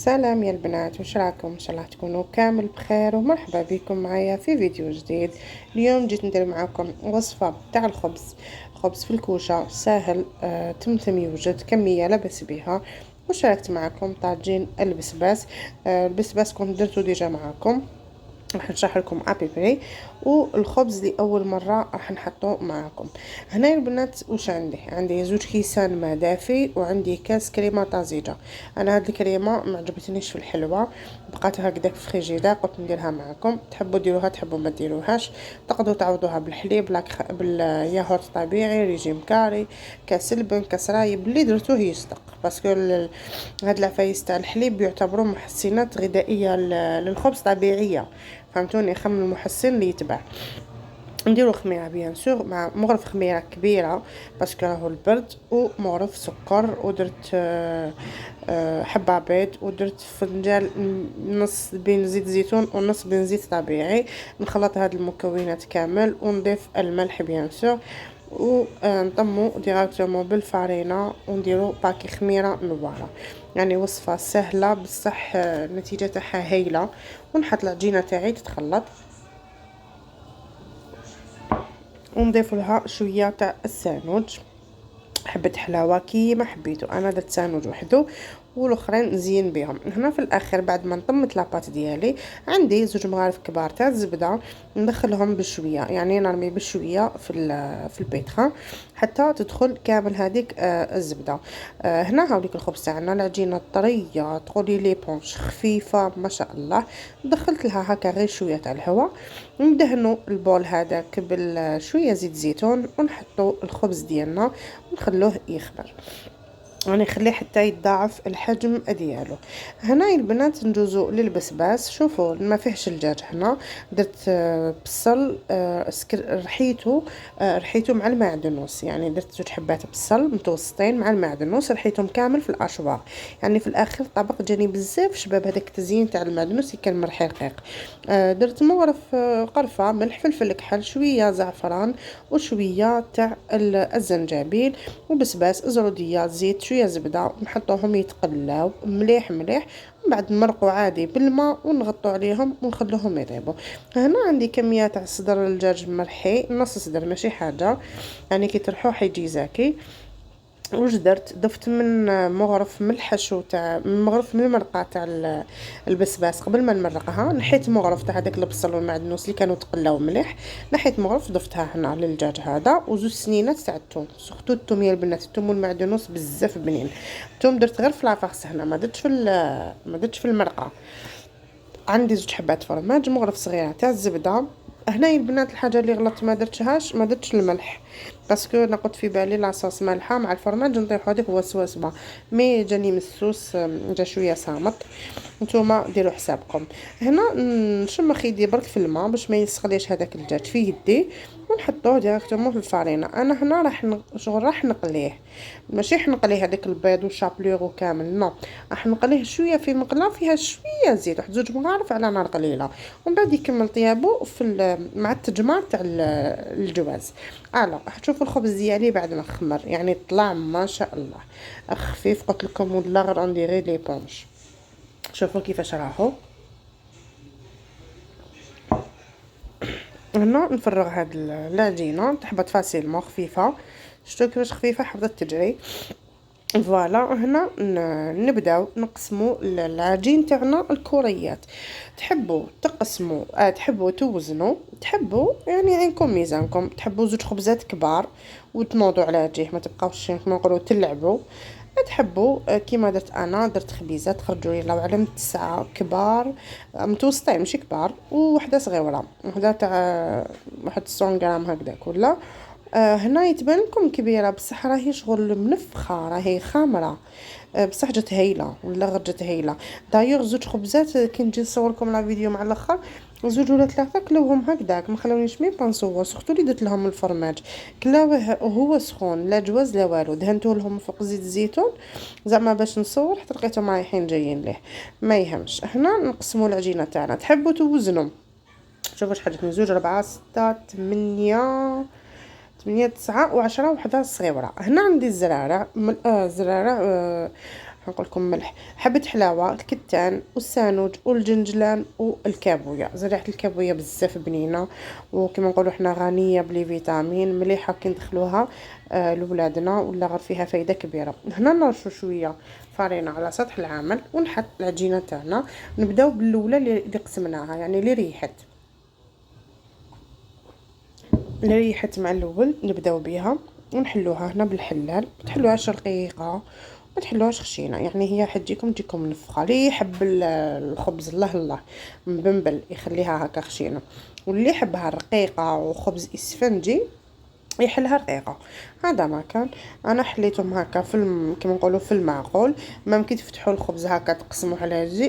سلام يا البنات، وش راكم؟ ان شاء الله تكونوا كامل بخير، ومرحبا بكم معايا في فيديو جديد. اليوم جيت ندير معاكم وصفة تاع الخبز. خبز في الكوشة سهل، تمتم يوجد كمية لا بأس بها. وشاركت معكم طاجين البسباس. البسباس كنت درتو ديجا معاكم، راح نشرح لكم ابيبري. والخبز لاول مره راح نحطه معاكم. هنا يا البنات وش عندي زوج كيسان ماء دافي، وعندي كاس كريمه طازجه. انا هاد الكريمه ما عجبتنيش في الحلوه، بقات هكذاك في الفريجيدار، قلت نديرها معاكم. تحبوا ديروها تحبوا ما ديروهاش. تقدروا تعوضوها بالحليب، بالياهورت طبيعي، ريجيم كاري، كاس لبن، كاس رايب، اللي درتوه يصدق. باسكو هاد العفايس تاع الحليب يعتبروا محسنات غذائيه للخبز طبيعيه، فهمتوني؟ خمن المحسن اللي يتبع. نديرو خميره بيان سور، مع مغرف خميره كبيره باسكو راهو البرد، ومغرف سكر، ودرت حبه بيض، ودرت فنجان نص بين زيت زيتون ونص بين زيت طبيعي. نخلط هاد المكونات كامل، ونضيف الملح بيان سور، ونطمو ديراكتومون بالفارينه، ونديرو باكي خميره نواره. يعني وصفه سهله بصح النتيجه تاعها هايله. ونحط العجينه تاعي تتخلط، ونضيف لها شويه تاع الساندويتش، حبه حلاوه كيما حبيتو. انا درت ساندويتش وحده، والاخرين نزين بهم. هنا في الاخر بعد ما نطمت لاباط ديالي، عندي زوج مغارف كبار تاع الزبده، ندخلهم بشويه، يعني نرمي بشويه في البيتخا حتى تدخل كامل هذيك الزبده. هنا هاوليك الخبز تاعنا، العجينه طريه تقولي لي بونش خفيفه ما شاء الله. دخلت لها هكا غير شويه تاع الهواء، ندهنوا البول هذاك بشويه زيت زيتون، ونحطوا الخبز ديالنا ونخلوه يخمر. يعني نخليه حتى يتضاعف الحجم ديالو. هنا البنات ندوزو للبسباس. شوفوا ما فيهش الدجاج. هنا درت بصل، رحيته مع المعدنوس، يعني درت زوج حبات بصل متوسطين مع المعدنوس، رحيتهم كامل في الاشواط. يعني في الاخر طبق جاني بزاف شباب، هذاك التزيين تاع المعدنوس كان مرحي رقيق. درت مغرف قرفه، ملح، فلفل كحل، شويه زعفران، وشويه تاع الزنجبيل، وبسباس، زروديه، زيت، شويه زبده، نحطوهم يتقلاو مليح مليح. من بعد نمرقوا عادي بالماء، ونغطوا عليهم ونخلوهم يطيبوا. هنا عندي كميه تاع صدر الدجاج مرحي، نص صدر ماشي حاجه، يعني كي ترحوه حيجي زاكي. واش درت؟ ضفت من مغرف من الحشو تاع مغرف من المرقه تاع البسباس. قبل ما نمرقها نحيت مغرف تاع هذاك البصل والمعدنوس اللي كانوا تقلاو مليح، نحيت مغرف ضفتها هنا للدجاج هذا، وزوج سنينات تاع الثوم. سورتو الثوم يا البنات، الثوم والمعدنوس بزاف بنين. الثوم درت غير في لافاغس هنا، ما درتش في المرقه. عندي زوج حبات فرماج، مغرف صغيره تاع الزبده. هنا يا البنات الحاجه اللي غلطت ما درتش الملح، باسكو انا قلت في بالي لاصوص مالحه مع الفرماج نطيحو هذيك وسوسبه، مي جاني مسوس، جا شويه صامت. نتوما ديروا حسابكم. هنا نشمخ يدي برك في الماء باش ما يسخليش هذاك الدجاج في يدي، ونحطوه ديريكتومون في الفارينه. انا هنا شغل راح نقليه، ماشي نقليه هذاك البيض والشابلور وكامل، نو، راح نقليه شويه في مقله فيها شويه زيت، واحد زوج مغارف على نار قليله، ومن بعد يكمل طيابو مع التجمار تاع الجواز. تشوفوا الخبز ديالي بعد ما خمر، يعني طلع ما شاء الله خفيف. قلت لكم والله غير عندي غير لي بونش. شوفوا كيفاش راهو. هنا نفرغ هاد العجينه، تحبط فاسيلمون خفيفه، شتو كيفاش خفيفه حبطت تجري. فوالا. هنا نبداو نقسموا العجين تاعنا الكريات. تحبوا تقسموا، تحبوا توزنوا، تحبوا يعني عينكم ميزانكم. تحبوا زوج خبزات كبار وتنوضوا على جيه، ما تبقاوش كيما نقولوا تلعبوا. تحبوا كيما درت انا، درت خبيزات تخرجوا لي لو علم 9 كبار، متوسطين ماشي كبار، ووحده صغيره، وحده تاع واحد 100 غرام هكذاك ولا. هنا يتبان لكم كبيره، بصح راهي شغل منفخه، راهي خامره. بصح جات هايله، ولا غير جات هايله. دايوغ زوج خبزات كي نجي نصورلكم لا فيديو مع الاخر، زوج ولا ثلاثه كلوهم هكذاك، ما خلاونيش ميم با نصور. سورتو اللي درت لهم الفرماج كلاوه وهو سخون، لا جواز لا والو، دهنتو لهم فوق زيت الزيتون زعما باش نصور، حتى لقيتهم رايحين جايين ليه. ما يهمش. هنا نقسموا العجينه تاعنا. تحبوا توزنوا، شوفوا واش حاجتني، زوج 4 6 8 8 9 و10 وحده صغيره. هنا عندي الزراره الزراره نقول لكم ملح، حبة حلاوة، الكتان والسانوج والجنجلان والكابويا. زريعة الكابويا بزاف بنينة وكما نقولوا حنا غنية بلي فيتامين، مليحة كي ندخلوها لولادنا ولا غير فيها فايدة كبيرة. هنا نرشو شوية فارينة على سطح العمل ونحط العجينة تاعنا. نبداو بالاولى اللي قسمناها، يعني اللي ريحت مع الاول نبداو بها ونحلوها هنا بالحلال. تحلوهاش رقيقه ما تحلوهاش خشينه، يعني هي تجيكم منفخه. اللي يحب الخبز الله مبنبل يخليها هكا خشينه، واللي يحبها رقيقه وخبز اسفنجي يحلها رقيقه. هذا ما كان. انا حليتهم هكا كما نقولوا في المعقول. ممكن تفتحوا الخبز هكا تقسموه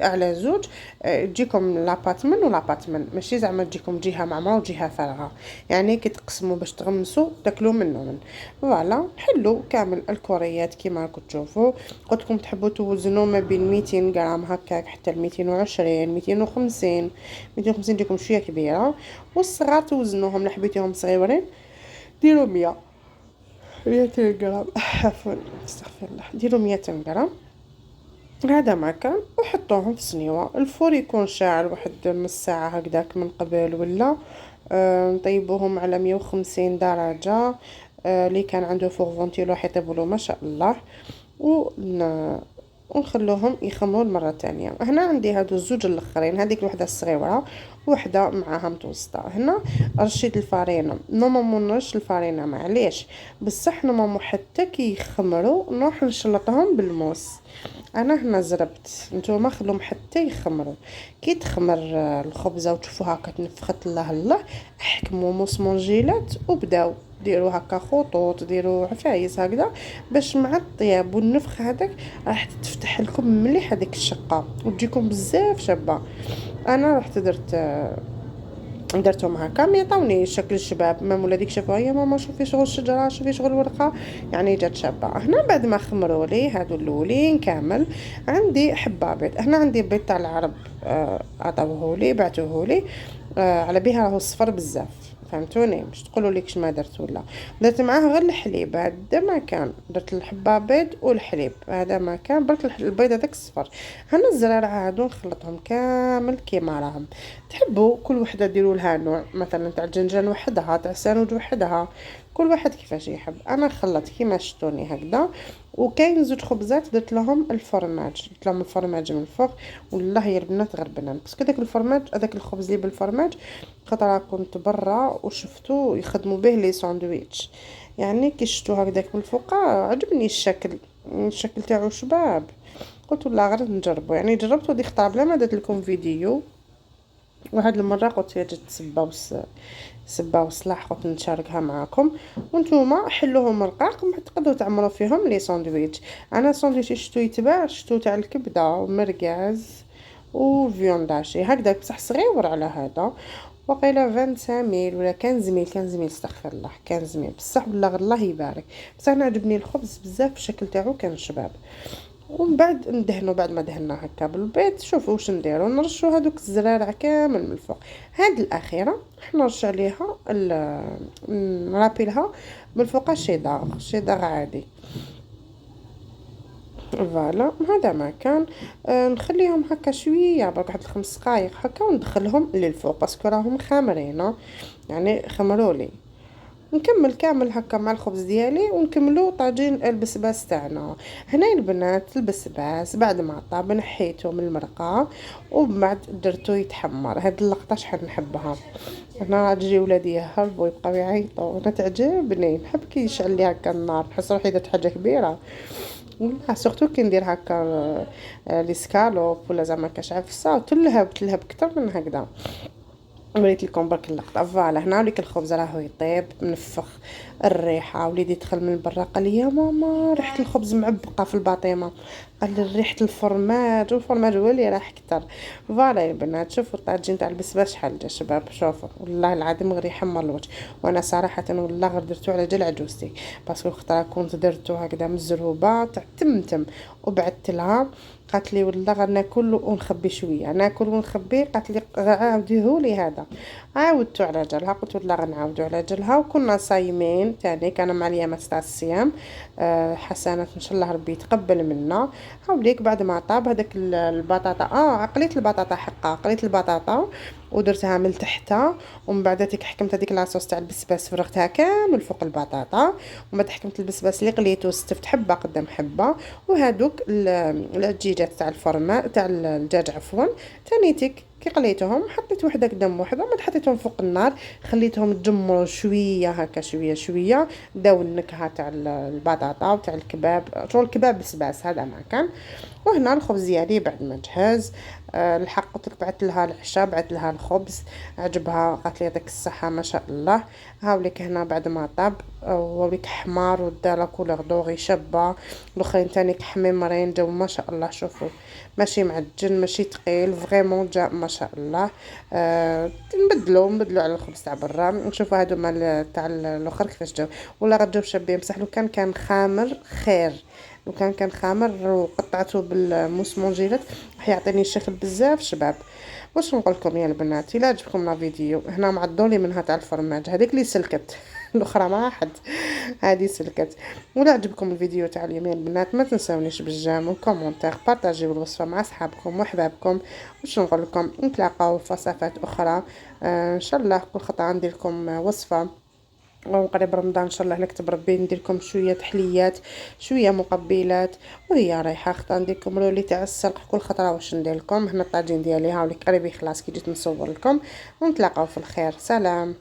على زوج، تجيكم لاباتمن ولاباتمن، ماشي زعما تجيكم جهه معمره وجهه فارغه، يعني كي تقسموا باش تغمسوا تاكلوا منه فوالا. حلو كامل الكوريات كما راكم تشوفوا. قلت لكم تحبوا توزنوا ما بين 200 غرام هكا حتى 220 250 250 تجيكم شويه كبيره. والصغار توزنوهم لحبيتيهم صغيورين ديروا 200 غرام عفوا استغفر الله، ديروا 200 غرام. هذا ما كان. وحطوهم في صنيوه. الفور يكون شاعل واحد نص ساعه هكذاك من قبل ولا نطيبوهم على 150 درجه. اللي كان عنده فوق فونتيلو حيطيبوا له ما شاء الله. ونخلوهم يخمروا المره الثانيه. هنا عندي هادو الزوج الاخرين، هذيك الوحده الصغيره وحده معاها متوسطه. هنا رشيت الفارينه، نورمالمون نرش الفارينه معليش بصح نورمالمون حتى كي يخمروا نروح نشلطهم بالموس. انا هنا زربت، نتوما خلوهم حتى يخمروا. كي تخمر الخبزه وتشوفوها هكا تنفخت الله احكموا موس مونجيلات وبداو ديروا هكا خطوط، ديروا عفايس هكذا باش مع الطياب والنفخ هذاك راح تفتح لكم مليح هذيك الشقه وتجيكم بزاف شابه. انا رحت درتهم هكا ما يعطوني شكل الشباب. مام ولاديك شافوها يا ماما شوفي شغل الشجره شوفي شغل الورقه، يعني جات شابه. هنا بعد ما خمروا لي هادو الاولين كامل عندي حبه بيض. هنا عندي بيض تاع العرب عطاوهولي بعتوهولي على بها راهو صفر بزاف، فهمتوني؟ مش تقولوا ليك ما درت ولا درت معاه غير الحليب. هذا ما كان، درت الحبه بيض والحليب. هذا ما كان برك البيض هذاك الصفر. هنا الزرارع هادو نخلطهم كامل كيما راهم. تحبوا كل وحده ديروا لها نوع، مثلا تاع الجنجان وحدها، تاع السانوج وحدها، كل واحد كيفاش يحب. انا خلطت كيما شفتوني هكذا. وكاين زوج خبزات درت لهم الفرماج، درت لهم الفرماج من الفوق. والله يا البنات غير بنان، بس داك الفرماج هذاك الخبز اللي بالفرماج خاطر كنت برا وشفتو يخدموا به لي ساندويتش، يعني كي شفتو هكذاك من الفوق عجبني الشكل تاعو شباب. قلت لا غير نجربه، يعني جربته ديك الخطره بلا ما درت لكم فيديو. واحد المره قلت يا جات سبه وصلاح قلت نشاركها معكم. وانتوما حلوهم رقاق تقدروا تعملوا فيهم لي ساندويتش. انا ساندويتش شتو يتباع شتو تاع الكبده ومرقاز وفيونداشي هكذا بصح صغير على هذا. وقيله 25 ولا 15 استغفر الله 15 بصح بالله غير الله يبارك. بصح انا عجبني الخبز بزاف الشكل تاعو كان شباب. ومن بعد ندهنوا، بعد ما دهنا هكا بالبيض شوفوا واش نديروا، نرشوا هذوك الزرارع كامل من الفوق. هاد الاخيره راح نرش عليها نرابي لها من الفوق شيدار عادي. فوالا هذا ما كان. نخليهم هكا شويه برك واحد 5 دقائق هكا وندخلهم للفوق باسكو راهم خامرين، يعني خمروا لي. نكمل كامل هكا مع الخبز ديالي ونكملوا طاجين البسباس تاعنا. هنا البنات البسباس بعد ما طاب نحيته من المرقه وبعد درتو يتحمر. هاد اللقطه شحال نحبها. انا تجي ولادي يهربوا يبقاو يعيطوا، انا تعجبني نحب كي يشعل لي هكا النار، نحس روحي درت حاجه كبيره. سورتو كي ندير هكا لي سكالوب ولا زعما كشعفسه وتلهب اكثر من هكذا. وريت لكم برك اللقطه. فوالا هنا وليك الخبز راهو يطيب منفخ الريحه. وليدي دخل من برا قال لي يا ماما ريحه الخبز معبقه في الباطيمه، قال لي ريحه الفرماج والفرماج هو اللي راح كتر. فوالا يا بنات شوفوا الطاجين تاع البسباس شحال جا شباب، شوفوا والله العظيم غير يحمر الوجه. وانا صراحه والله غير درتو على جال عجوزتي باسكو خطره كنت درتو هكذا من الزروبه تاع تمتم وبعثت لها قالت لي والله غير ناكل ونخبي شويه، ناكل ونخبي. قالت لي عاوديهولي هذا. عاودته على جالها، قلت والله غنعاودو على جالها. وكنا صايمين تاني، كان مع اليامات تاع الصيام. حسنات ان شاء الله ربي يتقبل منا. هاوليك بعد ما طاب هذاك البطاطا، عقليت البطاطا حقا، عقليت البطاطا ودرتها من تحتها، ومن بعد حكمت هذيك لاصوص تاع البسباس فرغتها كامل فوق البطاطا، ومن بعد حكمت البسباس اللي قليته استفت حبه قدام حبه، وهذوك الدجاجات تاع الفرما تاع الدجاج عفوا تانيتك كي قليتهم حطيت وحده قدام وحده، ومن حطيتهم فوق النار خليتهم تجمروا شويه هكا شويه شويه، داو النكهه تاع البطاطا وتاع الكباب، شغل الكباب بسباس هذا ما كان. وهنا الخبز ديالي بعد ما جهز، الحق قلت لك بعثت لها العشاء، بعثت لها الخبز، عجبها قالت لي يعطيك الصحه ما شاء الله. هاوليك هنا بعد ما طاب ووليك حمار ودالا كولور دوغي شابه، الاخرين تاني حميمرين جاو ما شاء الله. شوفوا ماشي معجن ماشي ثقيل، فريمون جاء ما شاء الله. نبدلو على الخبز تاع برا. نشوفوا هادو مال تاع الاخر كيفاش جاو، ولا غتجاو شابين بصح لو كان خامر خير، لو كان خامر وقطعته بالموسمونجيلات راح يعطيني شكل بزاف شباب. واش نقول لكم يا البنات، الا عجبكم لا فيديو هنا معضولي منها تاع الفرماج هذيك اللي سلكت الاخرى ما حد، هذه سلكت. ولا عجبكم الفيديو تاع اليوم يا البنات ما تنساونيش بالجيم والكومونتير، بارطاجيو الوصفه مع اصحابكم وحبابكم. واش نقول لكم، نتلاقاو في وصفات اخرى ان شاء الله. كل خطره ندير لكم وصفه، وقريب رمضان ان شاء الله نكتب ربي ندير لكم شويه تحليات شويه مقبلات، وهي رايحه خطا ندير لكم رولي تاع السلق كل خطره. واش ندير لكم هنا الطاجين ديالي هاوليك قريب يخلص كي جيت نصور لكم، ونتلاقاو في الخير. سلام.